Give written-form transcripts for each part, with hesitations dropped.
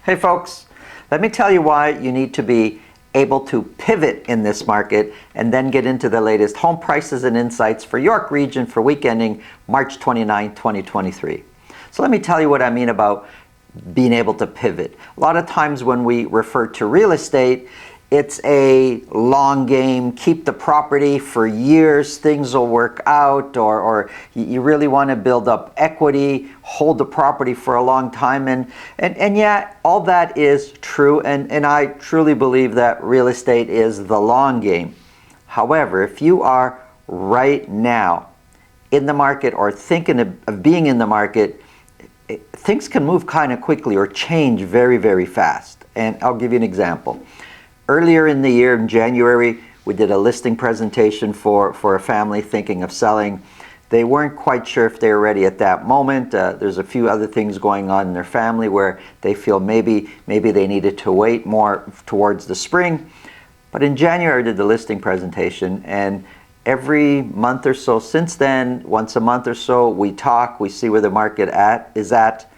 Hey folks, let me tell you why you need to be able to pivot in this market and then get into the latest home prices and insights for York Region for week ending March 29, 2023. So let me tell you what I mean about being able to pivot. A lot of times when we refer to real estate, it's a long game, keep the property for years, things will work out, or you really want to build up equity, hold the property for a long time. And yeah, all that is true, and I truly believe that real estate is the long game. However, if you are right now in the market or thinking of being in the market, things can move kind of quickly or change very, very fast. And I'll give you an example. Earlier in the year, in January, we did a listing presentation for a family thinking of selling. They weren't quite sure if they were ready at that moment. There's a few other things going on in their family where they feel maybe they needed to wait more towards the spring. But in January, I did the listing presentation, and every month or so since then, once a month or so, we talk, we see where the market is at.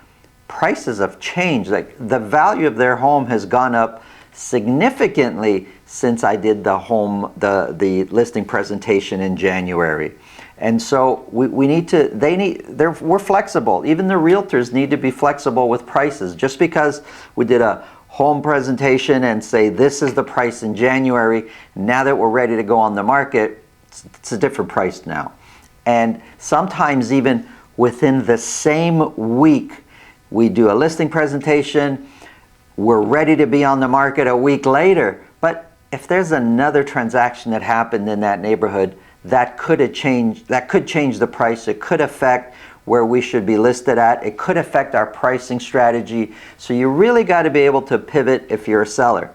Prices have changed. Like the value of their home has gone up significantly since I did the listing presentation in January. And so we're flexible. Even the realtors need to be flexible with prices. Just because we did a home presentation and say this is the price in January, now that we're ready to go on the market, it's a different price now. And sometimes even within the same week, we do a listing presentation, we're ready to be on the market a week later. But if there's another transaction that happened in that neighborhood, that could change the price. It could affect where we should be listed at. It could affect our pricing strategy. So you really got to be able to pivot if you're a seller.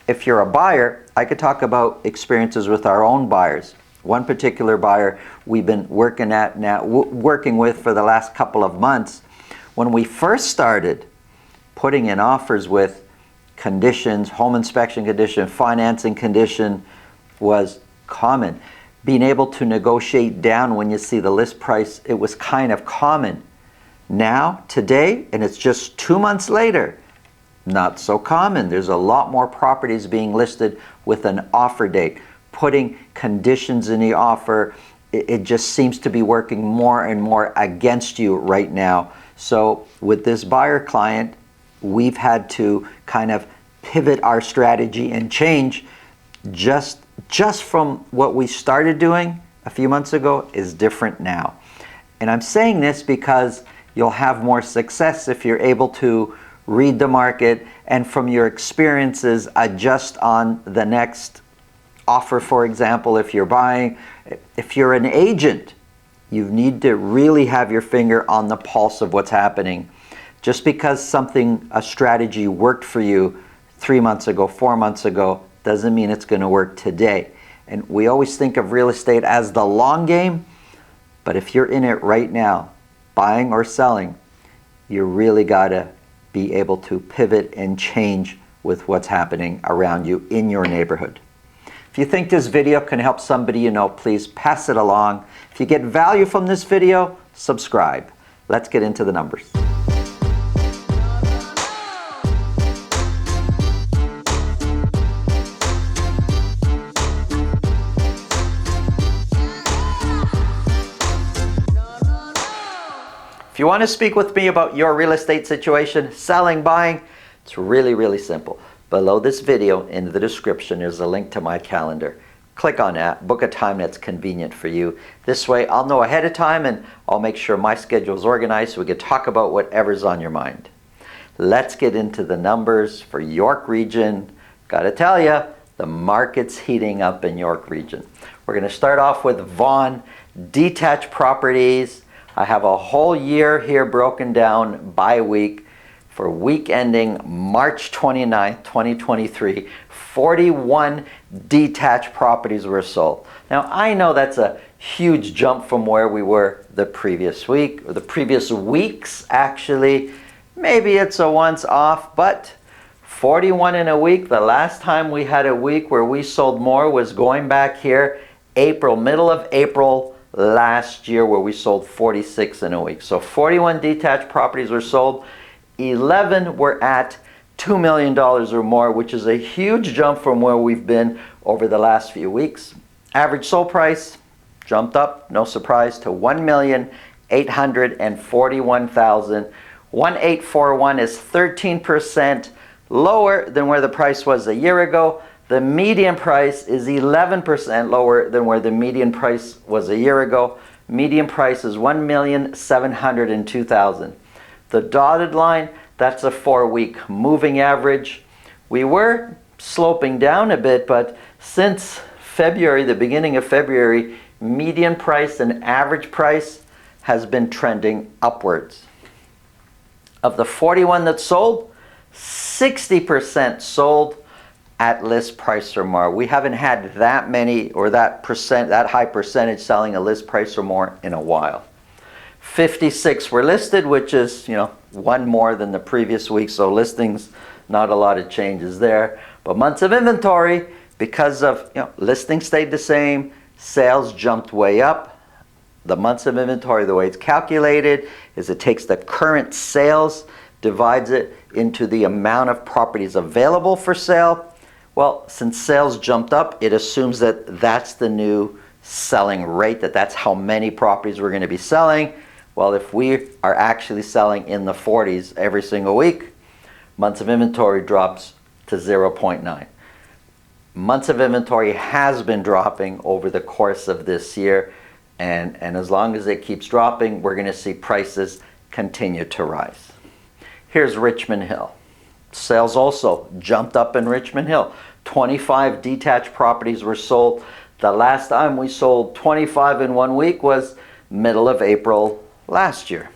If you're a buyer, I could talk about experiences with our own buyers. One particular buyer we've been working with for the last couple of months. When we first started putting in offers with conditions, home inspection condition, financing condition was common. Being able to negotiate down when you see the list price, it was kind of common. Now, today, and it's just 2 months later, not so common. There's a lot more properties being listed with an offer date. Putting conditions in the offer, it just seems to be working more and more against you right now. So with this buyer client, we've had to kind of pivot our strategy and change just from what we started doing a few months ago is different now. And I'm saying this because you'll have more success if you're able to read the market and from your experiences adjust on the next offer. For example, if you're buying, if you're an agent, you need to really have your finger on the pulse of what's happening. Just because a strategy worked for you 3 months ago, 4 months ago, doesn't mean it's going to work today. And we always think of real estate as the long game, but if you're in it right now, buying or selling, you really got to be able to pivot and change with what's happening around you in your neighborhood. If you think this video can help somebody you know, please pass it along. If you get value from this video, subscribe. Let's get into the numbers. If you want to speak with me about your real estate situation, selling, buying, it's really, really simple. Below this video in the description is a link to my calendar. Click on that, book a time that's convenient for you. This way I'll know ahead of time and I'll make sure my schedule is organized so we can talk about whatever's on your mind. Let's get into the numbers for York Region. Gotta tell you, the market's heating up in York Region. We're gonna start off with Vaughan, detached properties. I have a whole year here broken down by week. For week ending March 29th, 2023, 41 detached properties were sold. Now, I know that's a huge jump from where we were the previous week, or the previous weeks, actually. Maybe it's a once off, but 41 in a week. The last time we had a week where we sold more was going back here, middle of April last year, where we sold 46 in a week. So 41 detached properties were sold. 11 were at $2 million or more, which is a huge jump from where we've been over the last few weeks. Average sold price jumped up, no surprise, to $1,841,000. 1,841 is 13% lower than where the price was a year ago. The median price is 11% lower than where the median price was a year ago. Median price is $1,702,000. The dotted line, that's a 4-week moving average. We were sloping down a bit, but since February, the beginning of February, median price and average price has been trending upwards. Of the 41 that sold, 60% sold at list price or more. We haven't had that many or that high percentage selling a list price or more in a while. 56 were listed, which is, one more than the previous week, so listings, not a lot of changes there. But months of inventory, because of, listings stayed the same, sales jumped way up. The months of inventory, the way it's calculated is it takes the current sales, divides it into the amount of properties available for sale. Well, since sales jumped up, it assumes that that's the new selling rate, that's how many properties we're going to be selling. Well, if we are actually selling in the 40s every single week, months of inventory drops to 0.9. Months of inventory has been dropping over the course of this year, and as long as it keeps dropping, we're going to see prices continue to rise. Here's Richmond Hill. Sales also jumped up in Richmond Hill. 25 detached properties were sold. The last time we sold 25 in 1 week was middle of April last year.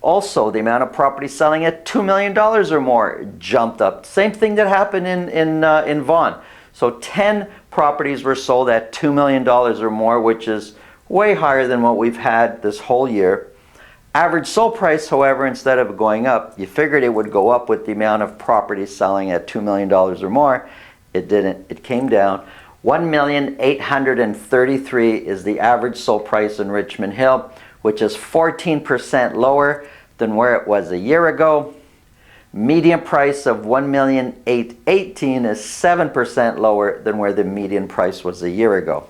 Also, the amount of properties selling at $2 million or more jumped up. Same thing that happened in Vaughan. So 10 properties were sold at $2 million or more, which is way higher than what we've had this whole year. Average sold price, however, instead of going up, you figured it would go up with the amount of properties selling at $2 million or more. It didn't. It came down. $1,833,000 is the average sold price in Richmond Hill, which is 14% lower than where it was a year ago. Median price of $1,818,000 is 7% lower than where the median price was a year ago.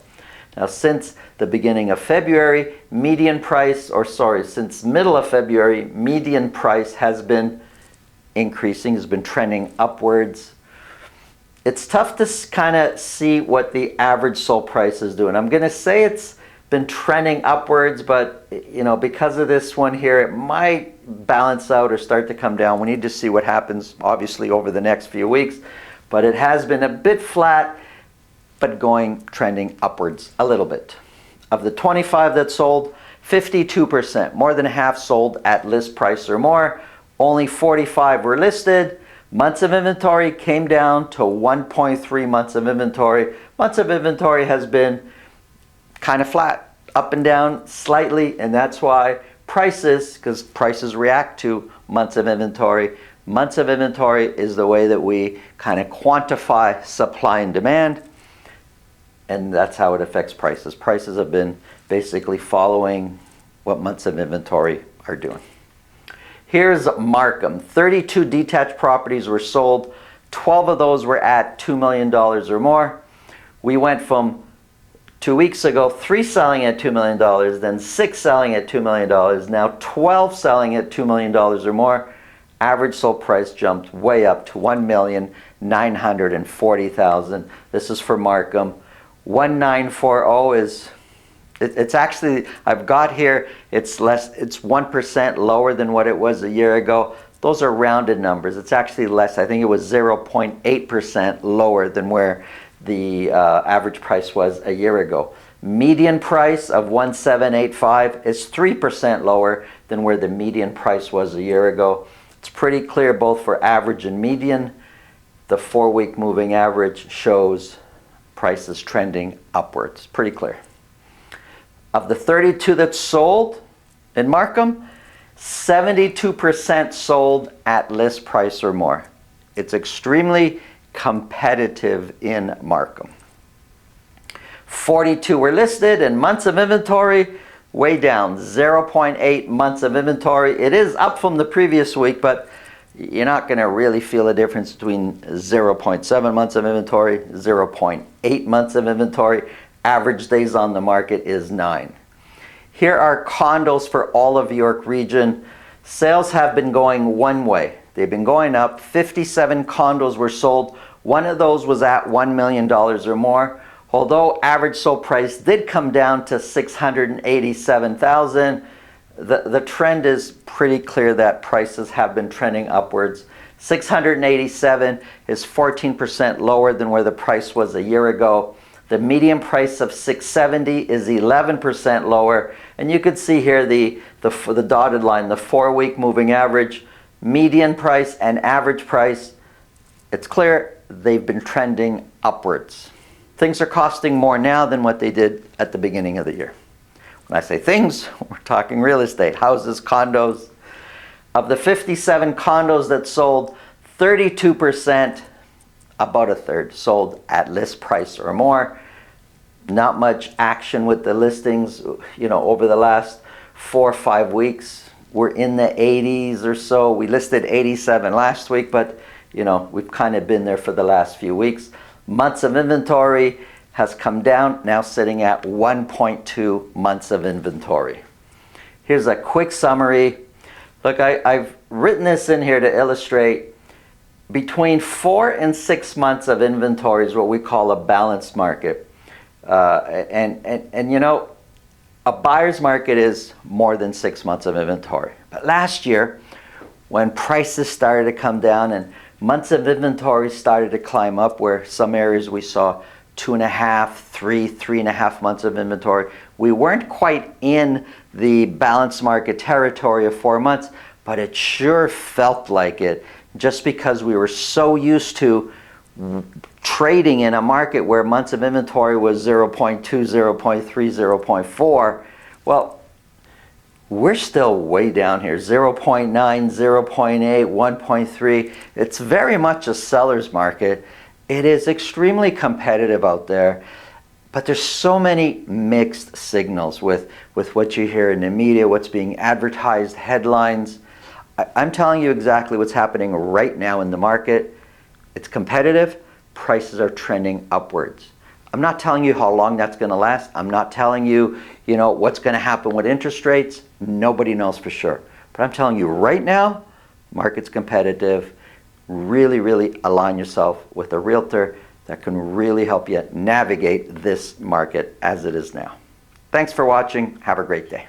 Now, since the beginning of February, since middle of February, median price has been increasing, has been trending upwards. It's tough to kind of see what the average sold price is doing. I'm going to say it's been trending upwards, but because of this one here, it might balance out or start to come down. We need to see what happens, obviously, over the next few weeks. But it has been a bit flat, but trending upwards a little bit. Of the 25 that sold, 52%, more than half, sold at list price or more. Only 45 were listed. Months of inventory came down to 1.3 months of inventory. Months of inventory has been kind of flat, up and down slightly, and that's why because prices react to months of inventory. Months of inventory is the way that we kind of quantify supply and demand, and that's how it affects prices. Prices have been basically following what months of inventory are doing. Here's Markham. 32 detached properties were sold. 12 of those were at $2 million or more. We went from 2 weeks ago, 3 selling at $2 million, then 6 selling at $2 million, now 12 selling at $2 million or more. Average sold price jumped way up to $1,940,000. This is for Markham. 1940 is, it's actually, I've got here, it's 1% lower than what it was a year ago. Those are rounded numbers. It's actually less. I think it was 0.8% lower than where the average price was a year ago. Median price of $1,785 is 3% lower than where the median price was a year ago. It's pretty clear both for average and median. The 4-week moving average shows prices trending upwards. Pretty clear. Of the 32 that sold in Markham, 72% sold at list price or more. It's extremely competitive in Markham. 42 were listed, and months of inventory way down, 0.8 months of inventory. It is up from the previous week, but you're not going to really feel a difference between 0.7 months of inventory, 0.8 months of inventory. Average days on the market is 9. Here are condos for all of York Region. Sales have been going one way. They've been going up. 57 condos were sold. One of those was at $1 million or more. Although average sold price did come down to $687,000, the trend is pretty clear that prices have been trending upwards. 687 is 14% lower than where the price was a year ago. The median price of 670 is 11% lower. And you can see here the dotted line, the 4-week moving average, median price and average price. It's clear they've been trending upwards. Things are costing more now than what they did at the beginning of the year. When I say things, we're talking real estate, houses, condos. Of the 57 condos that sold, 32%, about a third, sold at list price or more. Not much action with the listings, over the last 4 or 5 weeks. We're in the 80s or so. We listed 87 last week, but we've kind of been there for the last few weeks. Months of inventory has come down, now sitting at 1.2 months of inventory. Here's a quick summary. Look, I've written this in here to illustrate between 4 and 6 months of inventory is what we call a balanced market. A buyer's market is more than 6 months of inventory. But last year, when prices started to come down and months of inventory started to climb up, where some areas we saw 2.5, 3.5 months of inventory. We weren't quite in the balanced market territory of 4 months, but it sure felt like it, just because we were so used to trading in a market where months of inventory was 0.2, 0.3, 0.4. Well, we're still way down here, 0.9, 0.8, 1.3. It's very much a seller's market. It is extremely competitive out there, but there's so many mixed signals with what you hear in the media, what's being advertised, headlines. I'm telling you exactly what's happening right now in the market. It's competitive. Prices are trending upwards. I'm not telling you how long that's going to last. I'm not telling you, what's going to happen with interest rates. Nobody knows for sure. But I'm telling you right now, market's competitive. Really, really align yourself with a realtor that can really help you navigate this market as it is now. Thanks for watching. Have a great day.